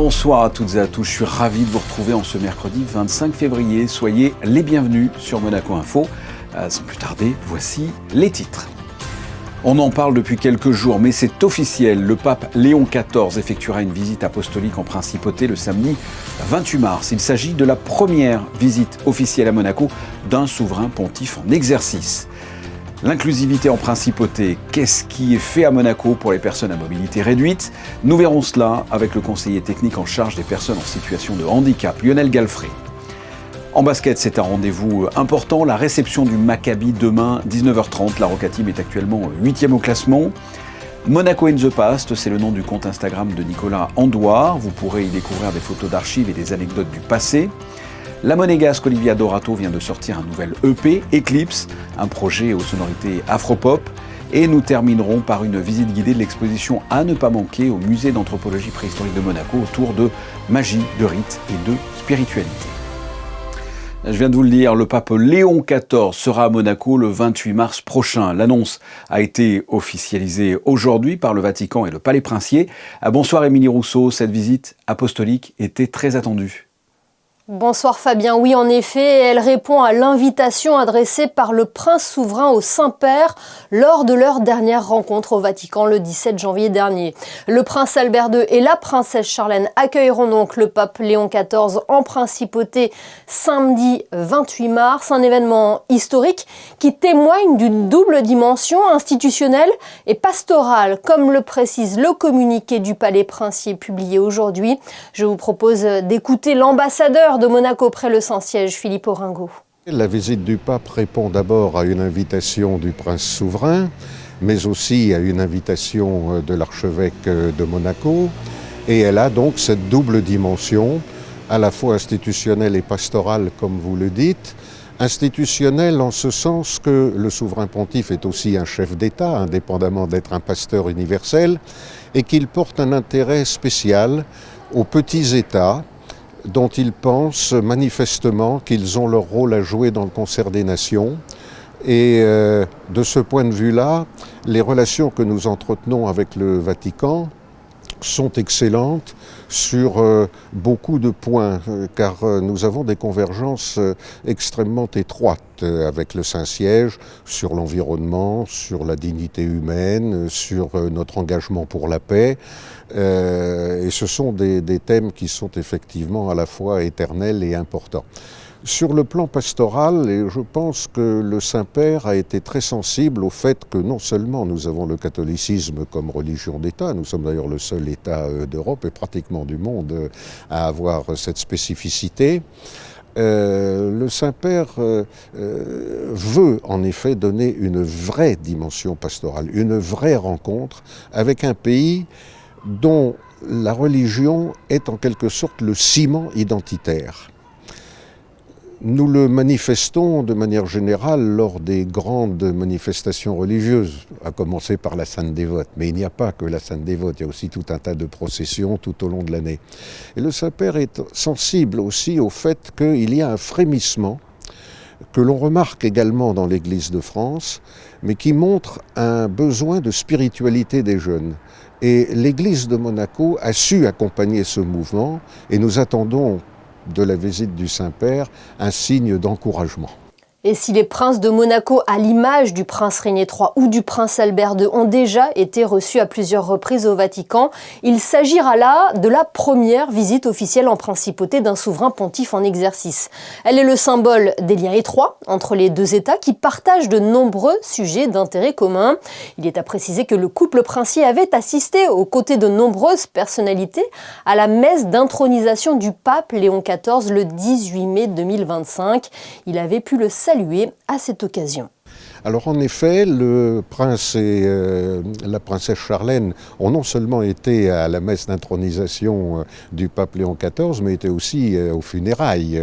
Bonsoir à toutes et à tous, je suis ravi de vous retrouver en ce mercredi 25 février. Soyez les bienvenus sur Monaco Info. Sans plus tarder, voici les titres. On en parle depuis quelques jours, mais c'est officiel. Le pape Léon XIV effectuera une visite apostolique en principauté le samedi 28 mars. Il s'agit de la première visite officielle à Monaco d'un souverain pontife en exercice. L'inclusivité en principauté, qu'est-ce qui est fait à Monaco pour les personnes à mobilité réduite? Nous verrons cela avec le conseiller technique en charge des personnes en situation de handicap, Lionel Galfré. En basket, c'est un rendez-vous important, la réception du Maccabi demain, 19h30. La Roca Team est actuellement 8e au classement. Monaco in the Past, c'est le nom du compte Instagram de Nicolas Andouard. Vous pourrez y découvrir des photos d'archives et des anecdotes du passé. La monégasque Olivia Dorato vient de sortir un nouvel EP, Eclipse, un projet aux sonorités afropop. Et nous terminerons par une visite guidée de l'exposition à ne pas manquer au musée d'anthropologie préhistorique de Monaco autour de magie, de rites et de spiritualité. Je viens de vous le dire, le pape Léon XIV sera à Monaco le 28 mars prochain. L'annonce a été officialisée aujourd'hui par le Vatican et le Palais Princier. Bonsoir Émilie Rousseau, cette visite apostolique était très attendue. Bonsoir Fabien, oui en effet, elle répond à l'invitation adressée par le prince souverain au Saint-Père lors de leur dernière rencontre au Vatican le 17 janvier dernier. Le prince Albert II et la princesse Charlène accueilleront donc le pape Léon XIV en principauté samedi 28 mars, un événement historique qui témoigne d'une double dimension institutionnelle et pastorale, comme le précise le communiqué du Palais Princier publié aujourd'hui. Je vous propose d'écouter l'ambassadeur de Monaco près le Saint-Siège, Philippe Oringo. La visite du pape répond d'abord à une invitation du prince souverain, mais aussi à une invitation de l'archevêque de Monaco. Et elle a donc cette double dimension, à la fois institutionnelle et pastorale, comme vous le dites. Institutionnelle en ce sens que le souverain pontife est aussi un chef d'État, indépendamment d'être un pasteur universel, et qu'il porte un intérêt spécial aux petits États, dont ils pensent manifestement qu'ils ont leur rôle à jouer dans le concert des nations. Et de ce point de vue-là, les relations que nous entretenons avec le Vatican sont excellentes sur beaucoup de points, car nous avons des convergences extrêmement étroites avec le Saint-Siège sur l'environnement, sur la dignité humaine, sur notre engagement pour la paix. Et ce sont des thèmes qui sont effectivement à la fois éternels et importants. Sur le plan pastoral, et je pense que le Saint-Père a été très sensible au fait que non seulement nous avons le catholicisme comme religion d'État, nous sommes d'ailleurs le seul État d'Europe et pratiquement du monde à avoir cette spécificité, le Saint-Père veut en effet donner une vraie dimension pastorale, une vraie rencontre avec un pays dont la religion est en quelque sorte le ciment identitaire. Nous le manifestons de manière générale lors des grandes manifestations religieuses, à commencer par la Sainte Dévote. Mais il n'y a pas que la Sainte Dévote, il y a aussi tout un tas de processions tout au long de l'année. Et le Saint-Père est sensible aussi au fait qu'il y a un frémissement que l'on remarque également dans l'Église de France, mais qui montre un besoin de spiritualité des jeunes. Et l'Église de Monaco a su accompagner ce mouvement et nous attendons de la visite du Saint-Père un signe d'encouragement. Et si les princes de Monaco, à l'image du prince Régnier III ou du prince Albert II, ont déjà été reçus à plusieurs reprises au Vatican, il s'agira là de la première visite officielle en principauté d'un souverain pontife en exercice. Elle est le symbole des liens étroits entre les deux États qui partagent de nombreux sujets d'intérêt commun. Il est à préciser que le couple princier avait assisté, aux côtés de nombreuses personnalités, à la messe d'intronisation du pape Léon XIV le 18 mai 2025. Il avait pu le saluer à cette occasion. Alors en effet, le prince et la princesse Charlène ont non seulement été à la messe d'intronisation du pape Léon XIV, mais étaient aussi aux funérailles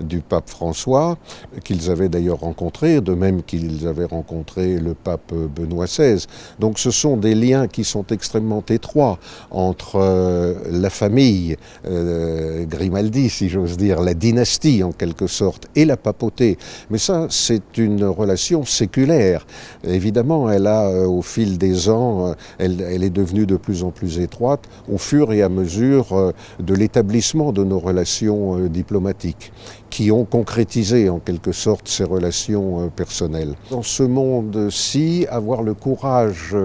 du pape François, qu'ils avaient d'ailleurs rencontré, de même qu'ils avaient rencontré le pape Benoît XVI. Donc ce sont des liens qui sont extrêmement étroits entre la famille Grimaldi, si j'ose dire, la dynastie en quelque sorte, et la papauté. Mais ça, c'est une relation séculaire populaire. Évidemment, elle a, au fil des ans, elle est devenue de plus en plus étroite au fur et à mesure de l'établissement de nos relations diplomatiques, qui ont concrétisé en quelque sorte ces relations personnelles. Dans ce monde-ci, avoir le courage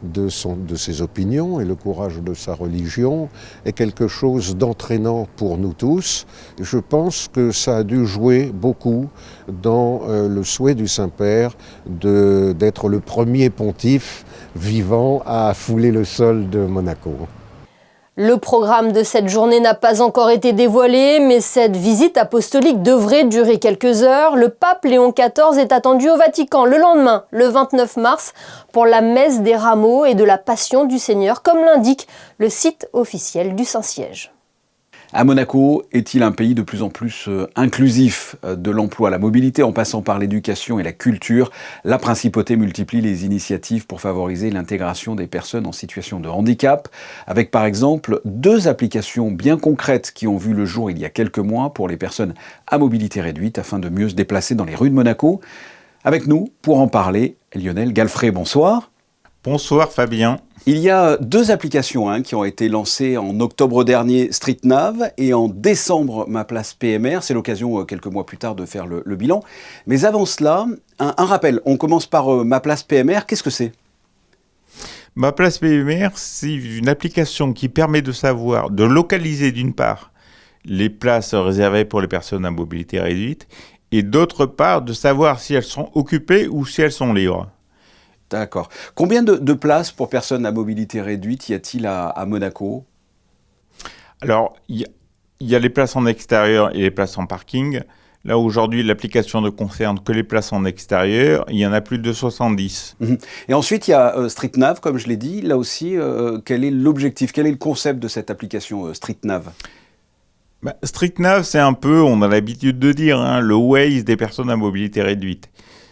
de ses opinions et le courage de sa religion est quelque chose d'entraînant pour nous tous. Je pense que ça a dû jouer beaucoup dans le souhait du Saint-Père d'être le premier pontife vivant à fouler le sol de Monaco. Le programme de cette journée n'a pas encore été dévoilé, mais cette visite apostolique devrait durer quelques heures. Le pape Léon XIV est attendu au Vatican le lendemain, le 29 mars, pour la messe des rameaux et de la Passion du Seigneur, comme l'indique le site officiel du Saint-Siège. À Monaco, est-il un pays de plus en plus inclusif, de l'emploi à la mobilité en passant par l'éducation et la culture? La principauté multiplie les initiatives pour favoriser l'intégration des personnes en situation de handicap, avec par exemple 2 applications bien concrètes qui ont vu le jour il y a quelques mois pour les personnes à mobilité réduite afin de mieux se déplacer dans les rues de Monaco. Avec nous, pour en parler, Lionel Galfré, bonsoir. Bonsoir Fabien. Il y a 2 applications qui ont été lancées en octobre dernier, StreetNav, et en décembre, Ma Place PMR. C'est l'occasion, quelques mois plus tard, de faire le bilan. Mais avant cela, un rappel. On commence par Ma Place PMR. Qu'est-ce que c'est ? Ma Place PMR, c'est une application qui permet de localiser d'une part les places réservées pour les personnes à mobilité réduite, et d'autre part de savoir si elles sont occupées ou si elles sont libres. D'accord. Combien de places pour personnes à mobilité réduite y a-t-il à Monaco ? Alors, il y a les places en extérieur et les places en parking. Là, aujourd'hui, l'application ne concerne que les places en extérieur. Il y en a plus de 70. Et ensuite, il y a StreetNav, comme je l'ai dit. Là aussi, quel est l'objectif ? Quel est le concept de cette application StreetNav ? StreetNav, c'est un peu, on a l'habitude de dire, le Waze des personnes à mobilité réduite.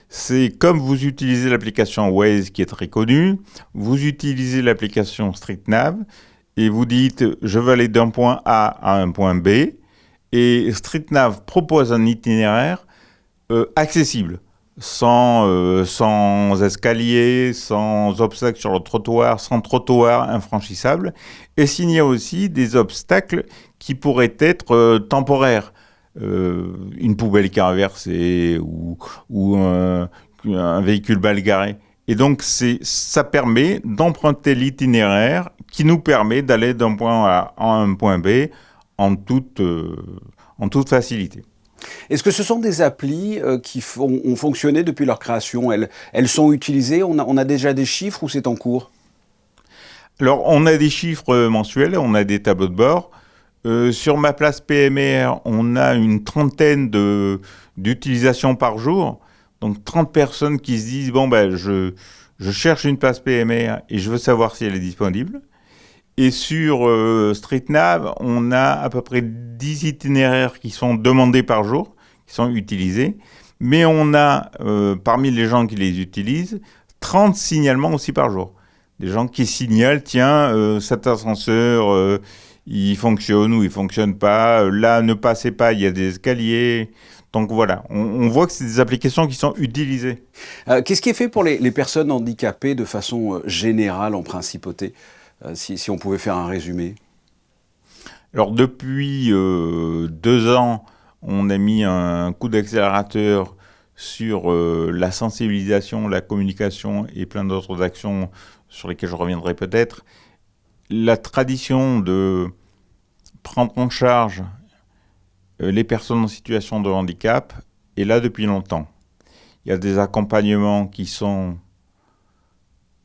C'est comme vous utilisez l'application Waze qui est très connue, vous utilisez l'application StreetNav et vous dites « je veux aller d'un point A à un point B » et StreetNav propose un itinéraire accessible, sans escalier, sans obstacles sur le trottoir, sans trottoir infranchissable, et s'il y a aussi des obstacles qui pourraient être temporaires. Une poubelle qui est renversée ou un véhicule mal garé. Et donc, ça permet d'emprunter l'itinéraire qui nous permet d'aller d'un point A à un point B en toute facilité. Est-ce que ce sont des applis qui ont fonctionné depuis leur création ? Elles sont utilisées ? On a déjà des chiffres ou c'est en cours ? Alors, on a des chiffres mensuels, on a des tableaux de bord. Sur Ma Place PMR, on a une trentaine d'utilisations par jour. Donc 30 personnes qui se disent je cherche une place PMR et je veux savoir si elle est disponible. Et sur StreetNav, on a à peu près 10 itinéraires qui sont demandés par jour, qui sont utilisés. Mais on a, parmi les gens qui les utilisent, 30 signalements aussi par jour. Des gens qui signalent, tiens, cet ascenseur... il fonctionne ou il fonctionne pas. Là, ne passez pas, il y a des escaliers. Donc voilà, on voit que c'est des applications qui sont utilisées. Qu'est-ce qui est fait pour les personnes handicapées de façon générale en principauté, si on pouvait faire un résumé ? Alors depuis 2 ans, on a mis un coup d'accélérateur sur la sensibilisation, la communication et plein d'autres actions sur lesquelles je reviendrai peut-être. La tradition de prendre en charge les personnes en situation de handicap est là depuis longtemps. Il y a des accompagnements qui sont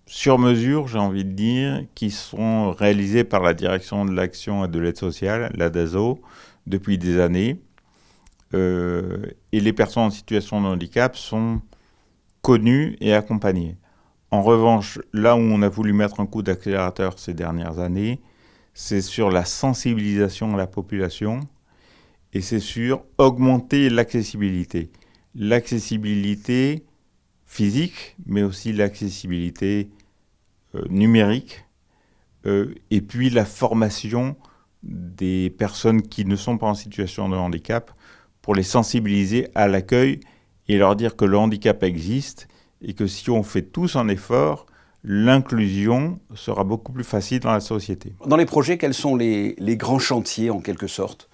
sur mesure, j'ai envie de dire, qui sont réalisés par la Direction de l'Action et de l'Aide sociale, la DASO, depuis des années. Et les personnes en situation de handicap sont connues et accompagnées. En revanche, là où on a voulu mettre un coup d'accélérateur ces dernières années, c'est sur la sensibilisation à la population et c'est sur augmenter l'accessibilité. L'accessibilité physique, mais aussi l'accessibilité numérique et puis la formation des personnes qui ne sont pas en situation de handicap pour les sensibiliser à l'accueil et leur dire que le handicap existe et que si on fait tous un effort, l'inclusion sera beaucoup plus facile dans la société. Dans les projets, quels sont les grands chantiers en quelque sorte ?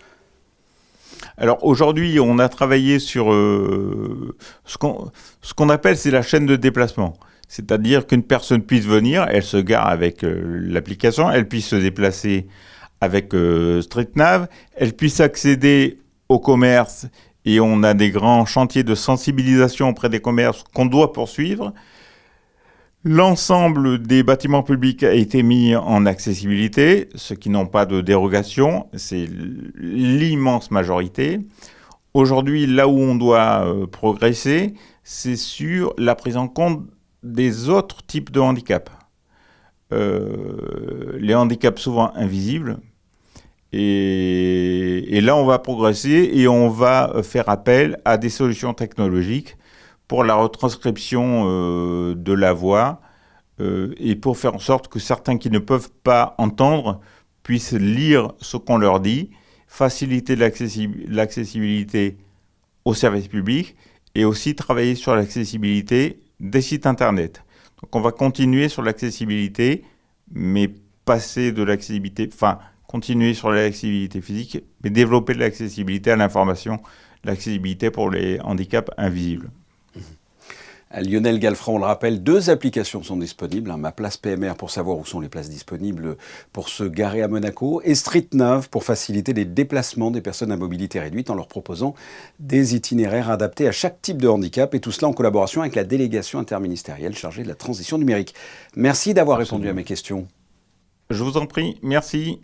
Alors aujourd'hui, on a travaillé sur ce qu'on appelle, c'est la chaîne de déplacement. C'est-à-dire qu'une personne puisse venir, elle se gare avec l'application, elle puisse se déplacer avec StreetNav, elle puisse accéder au commerce, et on a des grands chantiers de sensibilisation auprès des commerces qu'on doit poursuivre. L'ensemble des bâtiments publics a été mis en accessibilité, ceux qui n'ont pas de dérogation, c'est l'immense majorité. Aujourd'hui, là où on doit progresser, c'est sur la prise en compte des autres types de handicaps. Les handicaps souvent invisibles. Et là, on va progresser et on va faire appel à des solutions technologiques pour la retranscription de la voix et pour faire en sorte que certains qui ne peuvent pas entendre puissent lire ce qu'on leur dit, faciliter l'accessibilité aux services publics et aussi travailler sur l'accessibilité des sites Internet. Donc on va continuer sur l'accessibilité, mais passer de l'accessibilité, continuer sur l'accessibilité physique, mais développer de l'accessibilité à l'information, l'accessibilité pour les handicaps invisibles. Lionel Galfranc, on le rappelle, 2 applications sont disponibles. Ma place PMR pour savoir où sont les places disponibles pour se garer à Monaco et StreetNav pour faciliter les déplacements des personnes à mobilité réduite en leur proposant des itinéraires adaptés à chaque type de handicap et tout cela en collaboration avec la délégation interministérielle chargée de la transition numérique. Merci d'avoir répondu à mes questions. Je vous en prie, merci.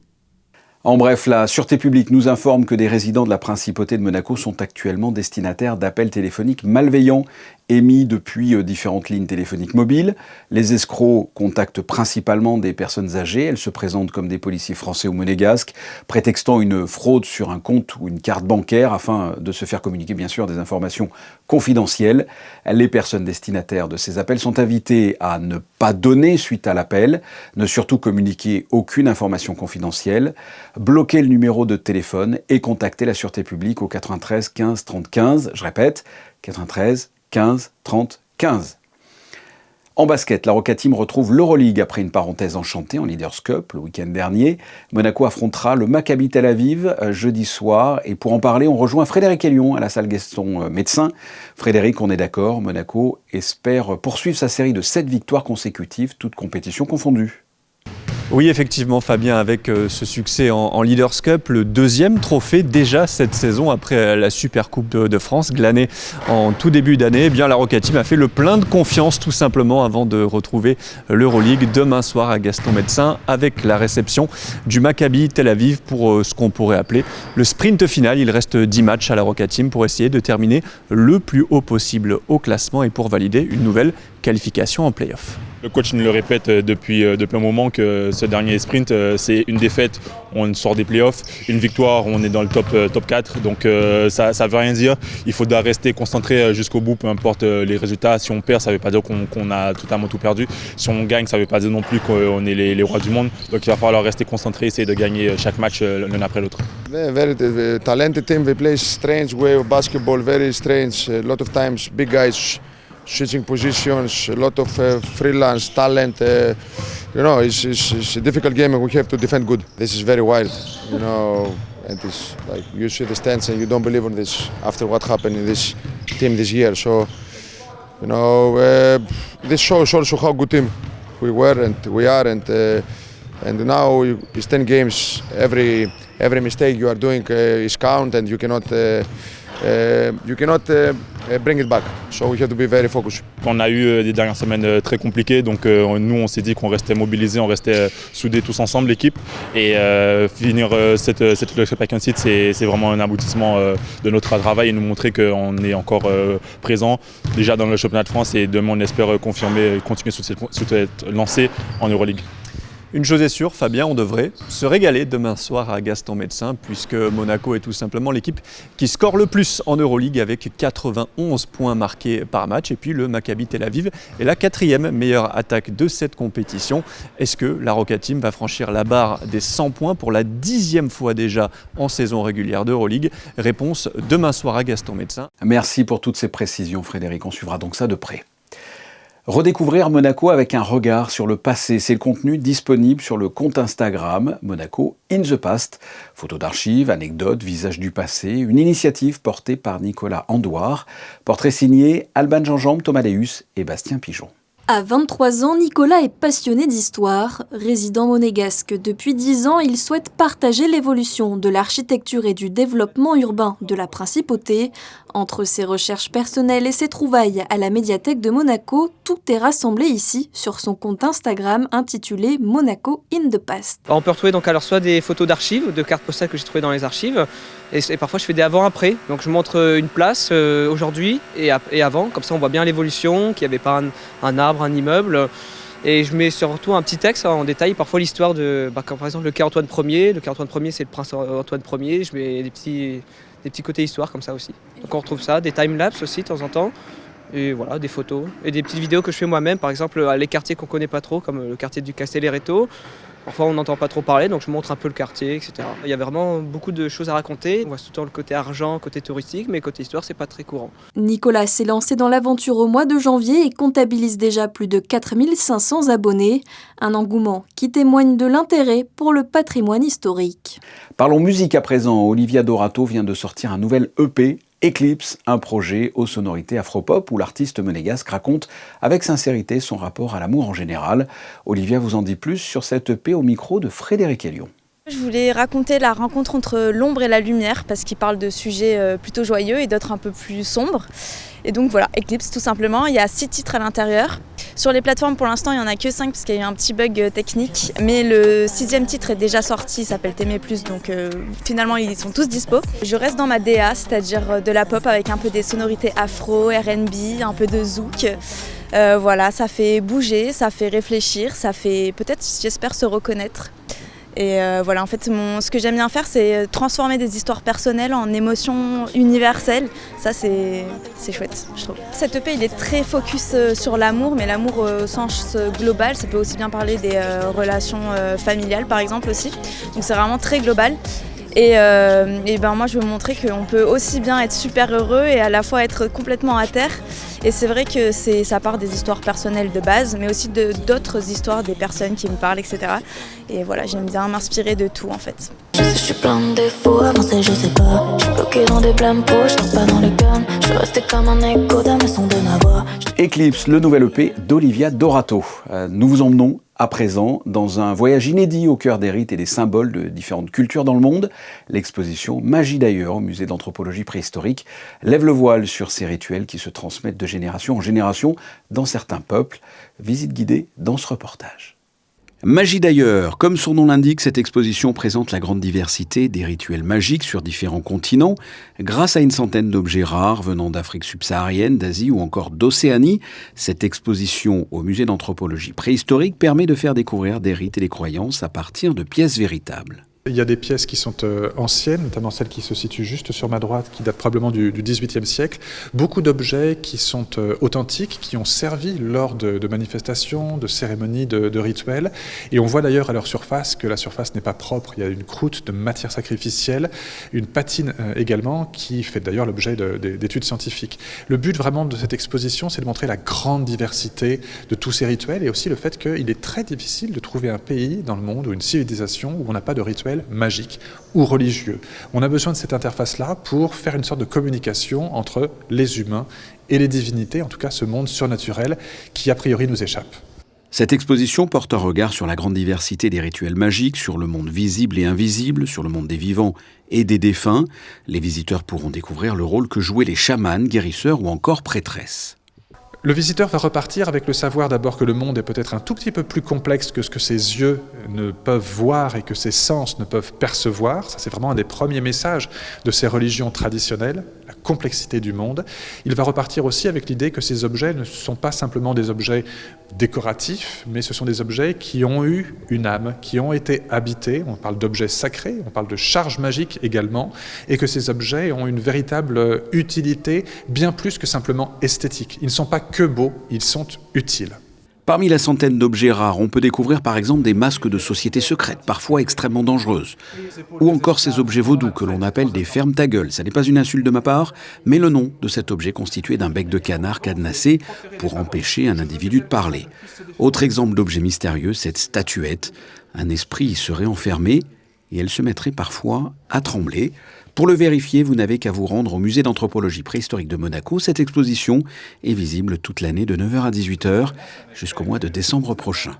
En bref, la Sûreté publique nous informe que des résidents de la Principauté de Monaco sont actuellement destinataires d'appels téléphoniques malveillants émis depuis différentes lignes téléphoniques mobiles. Les escrocs contactent principalement des personnes âgées. Elles se présentent comme des policiers français ou monégasques, prétextant une fraude sur un compte ou une carte bancaire afin de se faire communiquer bien sûr des informations confidentielles. Les personnes destinataires de ces appels sont invitées à ne pas donner suite à l'appel, ne surtout communiquer aucune information confidentielle, bloquer le numéro de téléphone et contacter la Sûreté publique au 93 15 30 15. Je répète, 93 15 30 15. En basket, la Roca Team retrouve l'Euroleague après une parenthèse enchantée en Leaders Cup le week-end dernier. Monaco affrontera le Maccabi Tel Aviv jeudi soir. Et pour en parler, on rejoint Frédéric Hélion à la salle Gaston Médecin. Frédéric, on est d'accord, Monaco espère poursuivre sa série de 7 victoires consécutives, toutes compétitions confondues. Oui, effectivement, Fabien, avec ce succès en Leaders Cup, le 2e trophée déjà cette saison après la Super Coupe de France, glanée en tout début d'année. Eh bien, la Roca Team a fait le plein de confiance tout simplement avant de retrouver l'Euroleague demain soir à Gaston Médecin avec la réception du Maccabi Tel Aviv pour ce qu'on pourrait appeler le sprint final. Il reste 10 matchs à la Roca Team pour essayer de terminer le plus haut possible au classement et pour valider une nouvelle qualification en play-off. Le coach nous le répète depuis un moment que ce dernier sprint, c'est une défaite, on sort des playoffs, une victoire, on est dans le top 4, donc ça ne veut rien dire. Il faudra rester concentré jusqu'au bout, peu importe les résultats. Si on perd, ça ne veut pas dire qu'on a totalement tout perdu. Si on gagne, ça ne veut pas dire non plus qu'on est les rois du monde. Donc il va falloir rester concentré, essayer de gagner chaque match l'un après l'autre. Very talented team, they play strange way of basketball, very strange, a lot of times big guys switching positions, a lot of freelance talent. It's a difficult game and we have to defend good. This is very wild, and it's like you see the stands and you don't believe in this after what happened in this team this year. So, this shows also how good team we were and we are, and now it's 10 games. Every mistake you are doing is count, and you cannot bring it back. So we have to be very focused. On a eu des dernières semaines très compliquées, donc nous on s'est dit qu'on restait mobilisés, on restait soudés tous ensemble, l'équipe. Et finir cette Leadership Icon Seat, c'est vraiment un aboutissement de notre travail et nous montrer qu'on est encore présent déjà dans le championnat de France et demain on espère confirmer et continuer sur cette lancée en Euroleague. Une chose est sûre, Fabien, on devrait se régaler demain soir à Gaston Médecin puisque Monaco est tout simplement l'équipe qui score le plus en Euroleague avec 91 points marqués par match. Et puis le Maccabi Tel Aviv est la 4e meilleure attaque de cette compétition. Est-ce que la Roca Team va franchir la barre des 100 points pour la 10e fois déjà en saison régulière d'Euroleague? Réponse demain soir à Gaston Médecin. Merci pour toutes ces précisions, Frédéric. On suivra donc ça de près. Redécouvrir Monaco avec un regard sur le passé, c'est le contenu disponible sur le compte Instagram Monaco in the Past. Photos d'archives, anecdotes, visages du passé, une initiative portée par Nicolas Andouard. Portrait signé Alban Jean-Jambe, Thomas Léus et Bastien Pigeon. À 23 ans, Nicolas est passionné d'histoire. Résident monégasque depuis 10 ans, il souhaite partager l'évolution de l'architecture et du développement urbain de la principauté. Entre ses recherches personnelles et ses trouvailles à la médiathèque de Monaco, tout est rassemblé ici sur son compte Instagram intitulé Monaco in the Past. On peut retrouver donc alors soit des photos d'archives, de cartes postales que j'ai trouvées dans les archives, et parfois je fais des avant-après. Donc je montre une place aujourd'hui et avant, comme ça on voit bien l'évolution, qu'il n'y avait pas un arbre, un immeuble. Et je mets surtout un petit texte en détail, parfois l'histoire de, comme par exemple le quai Antoine Ier. Le quai Antoine Ier, c'est le prince Antoine Ier. Je mets des petits côtés histoire comme ça aussi. Donc on retrouve ça, des timelapses aussi de temps en temps. Et voilà, des photos. Et des petites vidéos que je fais moi-même, par exemple les quartiers qu'on ne connaît pas trop, comme le quartier du Castelleretto. Parfois on n'entend pas trop parler, donc je montre un peu le quartier, etc. Il y a vraiment beaucoup de choses à raconter. On voit tout le temps le côté argent, côté touristique, mais côté histoire, c'est pas très courant. Nicolas s'est lancé dans l'aventure au mois de janvier et comptabilise déjà plus de 4500 abonnés. Un engouement qui témoigne de l'intérêt pour le patrimoine historique. Parlons musique à présent. Olivia Dorato vient de sortir un nouvel EP, Eclipse, un projet aux sonorités afropop où l'artiste monégasque raconte avec sincérité son rapport à l'amour en général. Olivia vous en dit plus sur cet EP au micro de Frédéric Elion. Je voulais raconter la rencontre entre l'ombre et la lumière parce qu'il parle de sujets plutôt joyeux et d'autres un peu plus sombres. Et donc voilà, Eclipse tout simplement, il y a 6 titres à l'intérieur. Sur les plateformes pour l'instant il n'y en a que 5 parce qu'il y a eu un petit bug technique. Mais le 6e titre est déjà sorti, il s'appelle T'aimer plus, donc finalement ils sont tous dispo. Je reste dans ma DA, c'est-à-dire de la pop avec un peu des sonorités afro, R&B, un peu de zouk. Voilà, ça fait bouger, ça fait réfléchir, ça fait peut-être, j'espère, se reconnaître. Et voilà, en fait, ce que j'aime bien faire, c'est transformer des histoires personnelles en émotions universelles. Ça, c'est chouette, je trouve. Cet EP, il est très focus sur l'amour, mais l'amour au sens global. Ça peut aussi bien parler des relations familiales, par exemple, aussi. Donc, c'est vraiment très global. Et ben moi, je veux montrer qu'on peut aussi bien être super heureux et à la fois être complètement à terre. Et c'est vrai que ça part des histoires personnelles de base, mais aussi d'autres histoires des personnes qui me parlent, etc. Et voilà, j'aime bien m'inspirer de tout en fait. Je suis plein de défauts, avancer je sais pas. Je suis bloqué dans des blèmes pots, je tombe pas dans les guns. Je suis resté comme un écho d'un son de ma voix. Eclipse, le nouvel EP d'Olivia Dorato. Nous vous emmenons à présent dans un voyage inédit au cœur des rites et des symboles de différentes cultures dans le monde. L'exposition Magie d'ailleurs au musée d'anthropologie préhistorique lève le voile sur ces rituels qui se transmettent de génération en génération dans certains peuples. Visite guidée dans ce reportage. Magie d'ailleurs, comme son nom l'indique, cette exposition présente la grande diversité des rituels magiques sur différents continents, grâce à une centaine d'objets rares venant d'Afrique subsaharienne, d'Asie ou encore d'Océanie. Cette exposition au musée d'anthropologie préhistorique permet de faire découvrir des rites et des croyances à partir de pièces véritables. Il y a des pièces qui sont anciennes, notamment celle qui se situe juste sur ma droite, qui date probablement du XVIIIe siècle. Beaucoup d'objets qui sont authentiques, qui ont servi lors de manifestations, de cérémonies, de rituels. Et on voit d'ailleurs à leur surface que la surface n'est pas propre. Il y a une croûte de matière sacrificielle, une patine également, qui fait d'ailleurs l'objet d'études scientifiques. Le but vraiment de cette exposition, c'est de montrer la grande diversité de tous ces rituels et aussi le fait qu'il est très difficile de trouver un pays dans le monde ou une civilisation où on n'a pas de rituel magique ou religieux. On a besoin de cette interface-là pour faire une sorte de communication entre les humains et les divinités, en tout cas ce monde surnaturel qui a priori nous échappe. Cette exposition porte un regard sur la grande diversité des rituels magiques, sur le monde visible et invisible, sur le monde des vivants et des défunts. Les visiteurs pourront découvrir le rôle que jouaient les chamans, guérisseurs ou encore prêtresses. Le visiteur va repartir avec le savoir d'abord que le monde est peut-être un tout petit peu plus complexe que ce que ses yeux ne peuvent voir et que ses sens ne peuvent percevoir. Ça, c'est vraiment un des premiers messages de ces religions traditionnelles, la complexité du monde. Il va repartir aussi avec l'idée que ces objets ne sont pas simplement des objets décoratifs, mais ce sont des objets qui ont eu une âme, qui ont été habités. On parle d'objets sacrés, on parle de charges magiques également, et que ces objets ont une véritable utilité bien plus que simplement esthétique. Ils ne sont pas que beaux, ils sont utiles. Parmi la centaine d'objets rares, on peut découvrir par exemple des masques de sociétés secrètes, parfois extrêmement dangereuses. Ou encore ces objets vaudous que l'on appelle des ferme-ta-gueule. Ça n'est pas une insulte de ma part, mais le nom de cet objet constitué d'un bec de canard cadenassé pour empêcher un individu de parler. Autre exemple d'objet mystérieux, cette statuette. Un esprit y serait enfermé et elle se mettrait parfois à trembler. Pour le vérifier, vous n'avez qu'à vous rendre au musée d'anthropologie préhistorique de Monaco. Cette exposition est visible toute l'année de 9h à 18h jusqu'au mois de décembre prochain.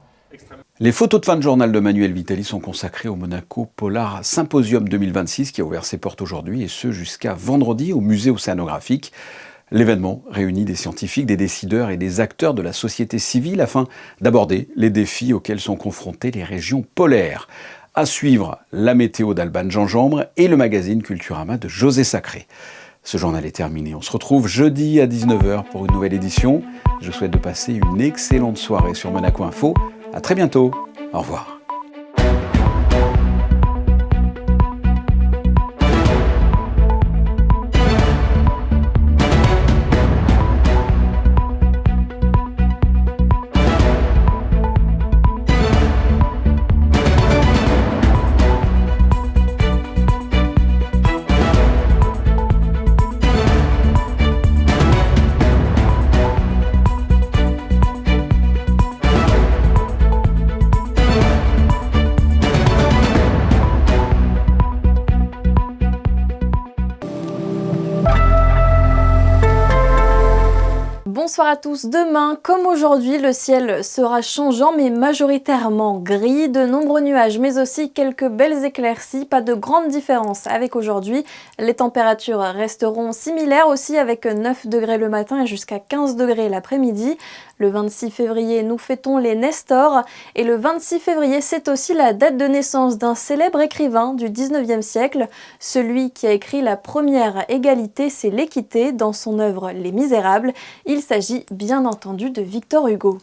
Les photos de fin de journal de Manuel Vitali sont consacrées au Monaco Polar Symposium 2026 qui a ouvert ses portes aujourd'hui et ce jusqu'à vendredi au musée océanographique. L'événement réunit des scientifiques, des décideurs et des acteurs de la société civile afin d'aborder les défis auxquels sont confrontées les régions polaires. À suivre, la météo d'Alban Gingembre et le magazine Culturama de José Sacré. Ce journal est terminé. On se retrouve jeudi à 19h pour une nouvelle édition. Je souhaite de passer une excellente soirée sur Monaco Info. À très bientôt. Au revoir. Bonsoir à tous. Demain, comme aujourd'hui, le ciel sera changeant mais majoritairement gris. De nombreux nuages mais aussi quelques belles éclaircies. Pas de grande différence avec aujourd'hui. Les températures resteront similaires aussi avec 9 degrés le matin et jusqu'à 15 degrés l'après-midi. Le 26 février, nous fêtons les Nestors. Et le 26 février, c'est aussi la date de naissance d'un célèbre écrivain du 19e siècle. Celui qui a écrit la première égalité, c'est l'équité dans son œuvre Les Misérables. Il s'agit bien entendu de Victor Hugo.